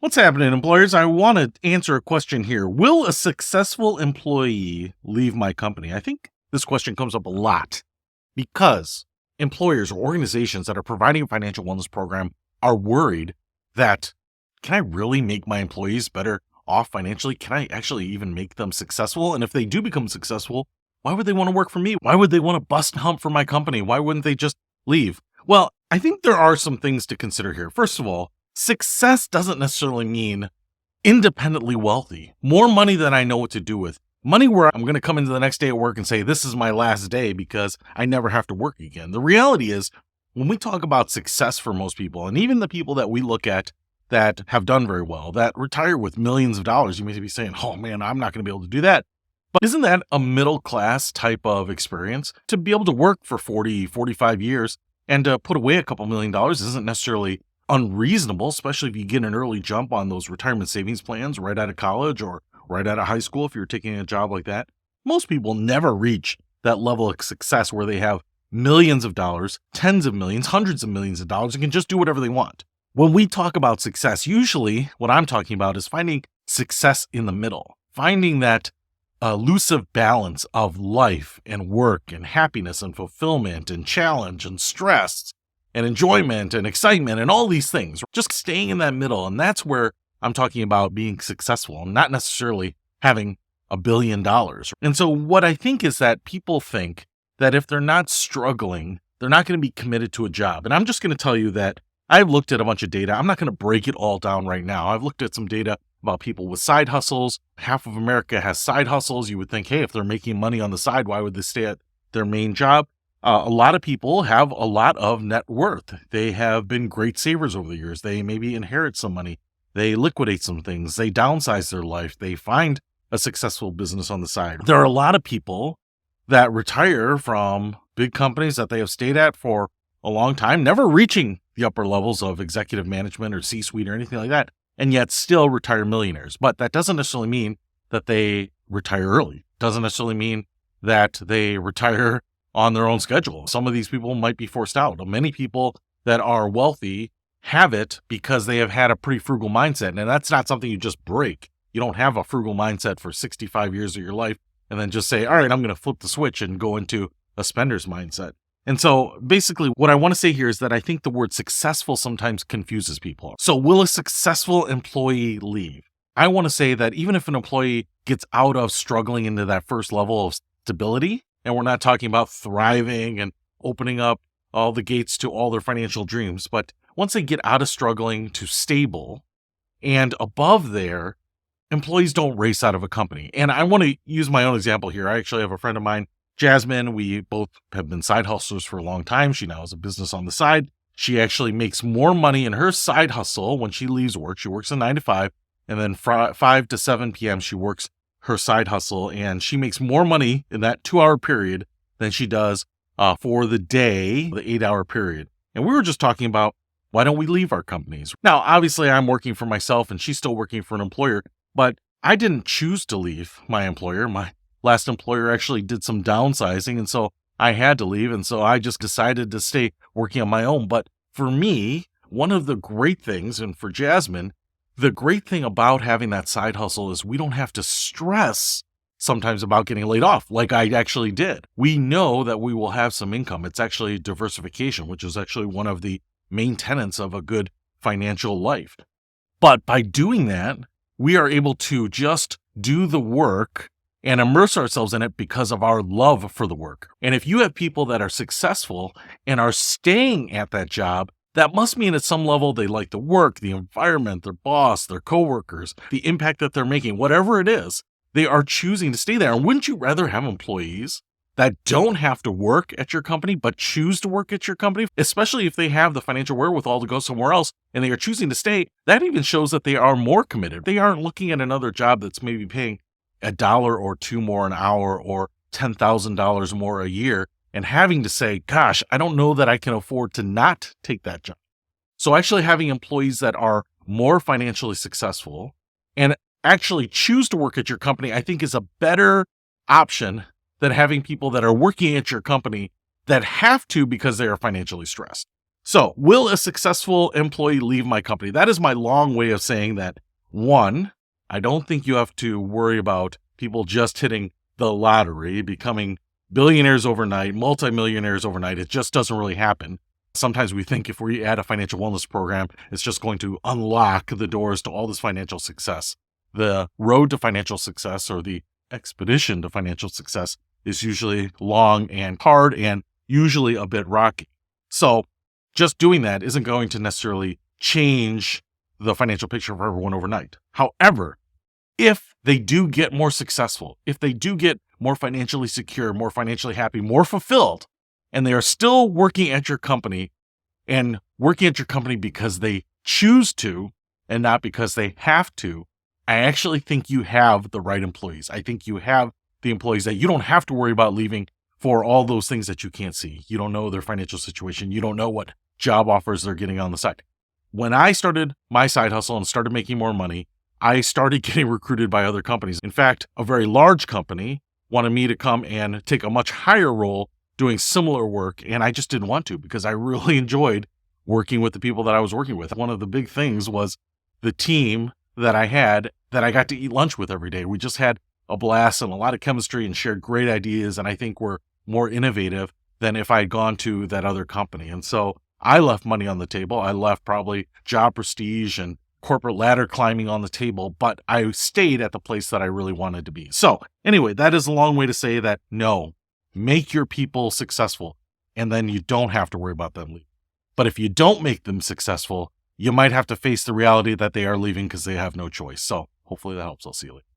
What's happening, employers? I want to answer a question here. Will a successful employee leave my company? I think this question comes up a lot because employers or organizations that are providing a financial wellness program are worried that, can I really make my employees better off financially? Can I actually even make them successful? And if they do become successful, why would they want to work for me? Why would they want to bust and hump for my company? Why wouldn't they just leave? Well, I think there are some things to consider here. First of all, success doesn't necessarily mean independently wealthy, more money than I know what to do with, money where I'm going to come into the next day at work and say, this is my last day because I never have to work again. The reality is, when we talk about success for most people, and even the people that we look at that have done very well, that retire with millions of dollars, you may be saying, oh man, I'm not going to be able to do that. But isn't that a middle class type of experience? To be able to work for 40, 45 years and to put away a couple $1,000,000 isn't necessarily unreasonable, especially if you get an early jump on those retirement savings plans right out of college or right out of high school. If you're taking a job like that, most people never reach that level of success where they have millions of dollars, tens of millions, hundreds of millions of dollars, and can just do whatever they want. When we talk about success, usually what I'm talking about is finding success in the middle, finding that elusive balance of life and work and happiness and fulfillment and challenge and stress and enjoyment and excitement and all these things, just staying in that middle. And that's where I'm talking about being successful, not necessarily having $1 billion. And so what I think is that people think that if they're not struggling, they're not going to be committed to a job. And I'm just going to tell you that I've looked at a bunch of data. I'm not going to break it all down right now. I've looked at some data about people with side hustles. Half of America has side hustles. You would think, hey, if they're making money on the side, why would they stay at their main job? A lot of people have a lot of net worth. They have been great savers over the years. They maybe inherit some money. They liquidate some things. They downsize their life. They find a successful business on the side. There are a lot of people that retire from big companies that they have stayed at for a long time, never reaching the upper levels of executive management or C-suite or anything like that, and yet still retire millionaires. But that doesn't necessarily mean that they retire early. Doesn't necessarily mean that they retire on their own schedule. Some of these people might be forced out. Many people that are wealthy have it because they have had a pretty frugal mindset. And that's not something you just break. You don't have a frugal mindset for 65 years of your life and then just say, all right, I'm going to flip the switch and go into a spender's mindset. And so basically what I want to say here is that I think the word successful sometimes confuses people. So will a successful employee leave? I want to say that even if an employee gets out of struggling into that first level of stability, and we're not talking about thriving and opening up all the gates to all their financial dreams, but once they get out of struggling to stable and above there, employees don't race out of a company. And I want to use my own example here. I actually have a friend of mine, Jasmine. We both have been side hustlers for a long time. She now has a business on the side. She actually makes more money in her side hustle when she leaves work. She works a 9 to 5, and then 5 to 7 p.m. she works her side hustle, and she makes more money in that 2-hour period than she does for the day, the 8-hour period. And we were just talking about, why don't we leave our companies? Now, obviously, I'm working for myself and she's still working for an employer, but I didn't choose to leave my employer. My last employer actually did some downsizing, and so I had to leave. And so I just decided to stay working on my own. But for me, one of the great things, and for Jasmine, the great thing about having that side hustle is we don't have to stress sometimes about getting laid off like I actually did. We know that we will have some income. It's actually diversification, which is actually one of the main tenets of a good financial life. But by doing that, we are able to just do the work and immerse ourselves in it because of our love for the work. And if you have people that are successful and are staying at that job, that must mean at some level they like the work, the environment, their boss, their coworkers, the impact that they're making, whatever it is, they are choosing to stay there. And wouldn't you rather have employees that don't have to work at your company, but choose to work at your company, especially if they have the financial wherewithal to go somewhere else and they are choosing to stay? That even shows that they are more committed. They aren't looking at another job that's maybe paying $1 or $2 more an hour or $10,000 more a year and having to say, gosh, I don't know that I can afford to not take that job. So actually having employees that are more financially successful and actually choose to work at your company, I think is a better option than having people that are working at your company that have to because they are financially stressed. So, will a successful employee leave my company? That is my long way of saying that, one, I don't think you have to worry about people just hitting the lottery, becoming billionaires overnight, multimillionaires overnight. It just doesn't really happen. Sometimes we think if we add a financial wellness program, it's just going to unlock the doors to all this financial success. The road to financial success, or the expedition to financial success, is usually long and hard and usually a bit rocky. So just doing that isn't going to necessarily change the financial picture for everyone overnight. However, if they do get more successful, if they do get more financially secure, more financially happy, more fulfilled, and they are still working at your company, and working at your company because they choose to and not because they have to, I actually think you have the right employees. I think you have the employees that you don't have to worry about leaving for all those things that you can't see. You don't know their financial situation. You don't know what job offers they're getting on the side. When I started my side hustle and started making more money, I started getting recruited by other companies. In fact, a very large company wanted me to come and take a much higher role doing similar work, and I just didn't want to because I really enjoyed working with the people that I was working with. One of the big things was the team that I had that I got to eat lunch with every day. We just had a blast and a lot of chemistry and shared great ideas, and I think we're more innovative than if I had gone to that other company. And so I left money on the table. I left probably job prestige and corporate ladder climbing on the table, but I stayed at the place that I really wanted to be. So anyway, that is a long way to say that no, make your people successful, and then you don't have to worry about them leaving. But if you don't make them successful, you might have to face the reality that they are leaving because they have no choice. So hopefully that helps. I'll see you later.